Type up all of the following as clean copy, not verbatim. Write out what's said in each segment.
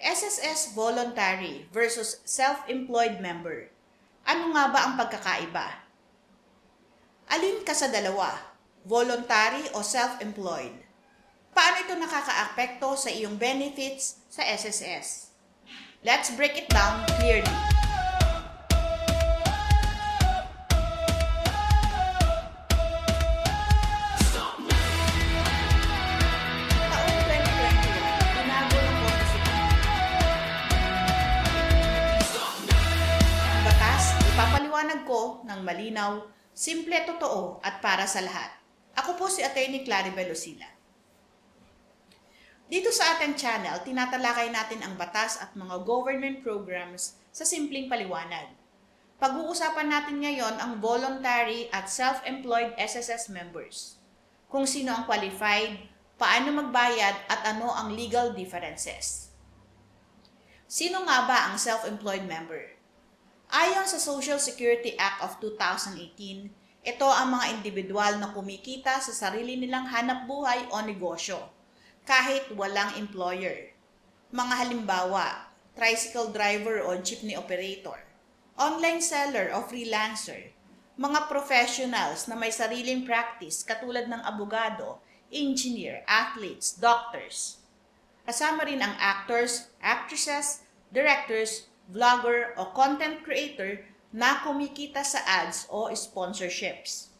SSS voluntary versus self-employed member. Ano nga ba ang pagkakaiba? Alin ka sa dalawa? Voluntary o self-employed? Paano ito nakakaapekto sa iyong benefits sa SSS? Let's break it down clearly. Ipapaliwanag ko ng malinaw, simple, totoo at para sa lahat. Ako po si Attorney Claribel Lucila. Dito sa ating channel, tinatalakay natin ang batas at mga government programs sa simpleng paliwanag. Pag-uusapan natin ngayon ang voluntary at self-employed SSS members. Kung sino ang qualified, paano magbayad at ano ang legal differences. Sino nga ba ang self-employed member? Ayon sa Social Security Act of 2018, ito ang mga individual na kumikita sa sarili nilang hanap buhay o negosyo, kahit walang employer. Mga halimbawa, tricycle driver o jeepney operator, online seller o freelancer, mga professionals na may sariling practice katulad ng abogado, engineer, athletes, doctors. Kasama rin ang actors, actresses, directors, vlogger o content creator na kumikita sa ads o sponsorships.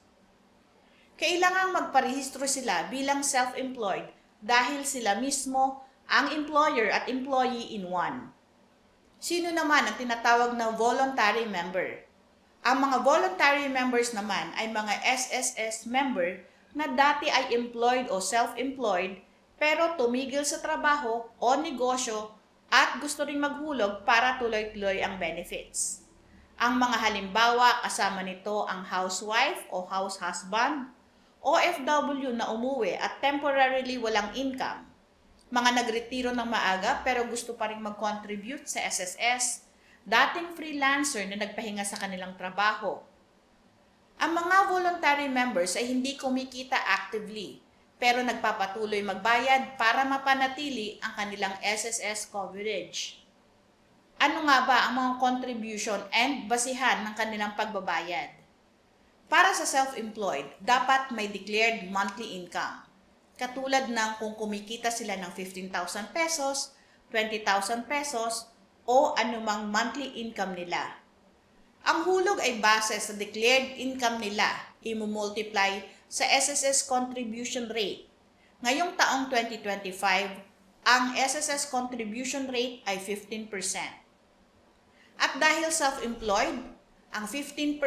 Kailangang magparehistro sila bilang self-employed dahil sila mismo ang employer at employee in one. Sino naman ang tinatawag na voluntary member? Ang mga voluntary members naman ay mga SSS member na dati ay employed o self-employed pero tumigil sa trabaho o negosyo at gusto ring maghulog para tuloy-tuloy ang benefits. Ang mga halimbawa kasama nito ang housewife o house husband, OFW na umuwi at temporarily walang income, mga nagretiro ng maaga pero gusto pa ring mag-contribute sa SSS, dating freelancer na nagpahinga sa kanilang trabaho. Ang mga voluntary members ay hindi kumikita actively, pero nagpapatuloy magbayad para mapanatili ang kanilang SSS coverage. Ano nga ba ang mga contribution and basihan ng kanilang pagbabayad? Para sa self-employed, dapat may declared monthly income. Katulad ng kung kumikita sila ng 15,000 pesos, 20,000 pesos, o anumang monthly income nila. Ang hulog ay base sa declared income nila, i-multiply sa SSS contribution rate. Ngayong taong 2025, ang SSS contribution rate ay 15%. At dahil self-employed, ang 15%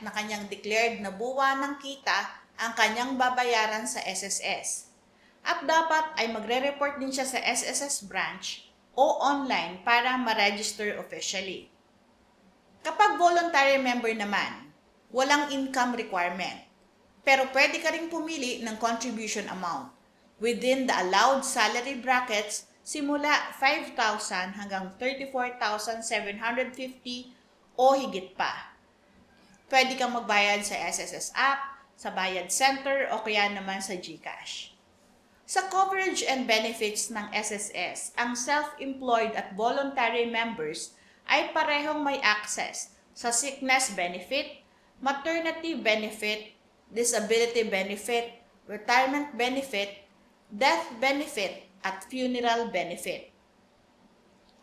na kanyang declared na buwan ng kita ang kanyang babayaran sa SSS. At dapat ay magre-report din siya sa SSS branch o online para ma-register officially. Kapag voluntary member naman, walang income requirement. Pero pwede ka ring pumili ng contribution amount within the allowed salary brackets simula 5,000 hanggang 34,750 o higit pa. Pwede kang magbayad sa SSS app, sa Bayad Center o kaya naman sa GCash. Sa coverage and benefits ng SSS, ang self-employed at voluntary members ay parehong may access sa sickness benefit, maternity benefit, disability benefit, retirement benefit, death benefit, at funeral benefit.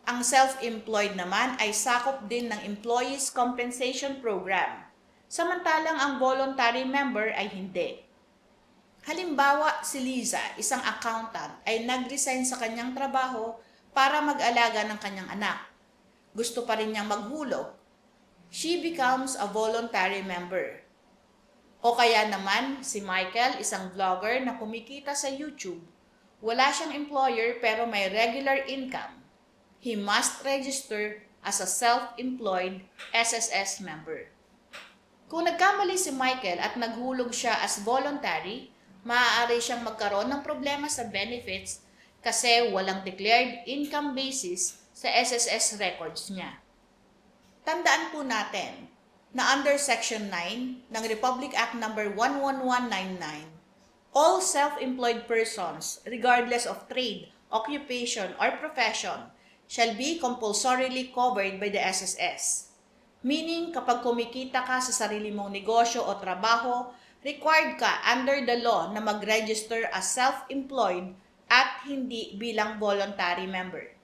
Ang self-employed naman ay sakop din ng Employees Compensation Program, samantalang ang voluntary member ay hindi. Halimbawa, si Liza, isang accountant, ay nag-resign sa kanyang trabaho para mag-alaga ng kanyang anak. Gusto pa rin niyang maghulog. She becomes a voluntary member. O kaya naman, si Michael, isang vlogger na kumikita sa YouTube. Wala siyang employer pero may regular income. He must register as a self-employed SSS member. Kung nagkamali si Michael at naghulog siya as voluntary, maaari siyang magkaroon ng problema sa benefits kasi walang declared income basis sa SSS records niya. Tandaan po natin na under Section 9 ng Republic Act No. 11199, all self-employed persons, regardless of trade, occupation, or profession, shall be compulsorily covered by the SSS. Meaning, kapag kumikita ka sa sarili mong negosyo o trabaho, required ka under the law na mag-register as self-employed at hindi bilang voluntary member.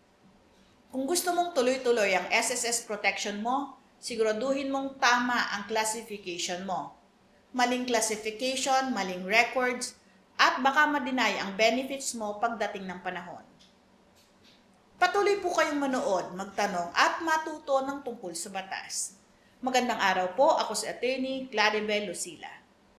Kung gusto mong tuloy-tuloy ang SSS protection mo, siguraduhin mong tama ang classification mo. Maling classification, maling records, at baka ma-deny ang benefits mo pagdating ng panahon. Patuloy po kayong manood, magtanong at matuto ng tungkol sa batas. Magandang araw po, ako si Attorney Claribel Lucila.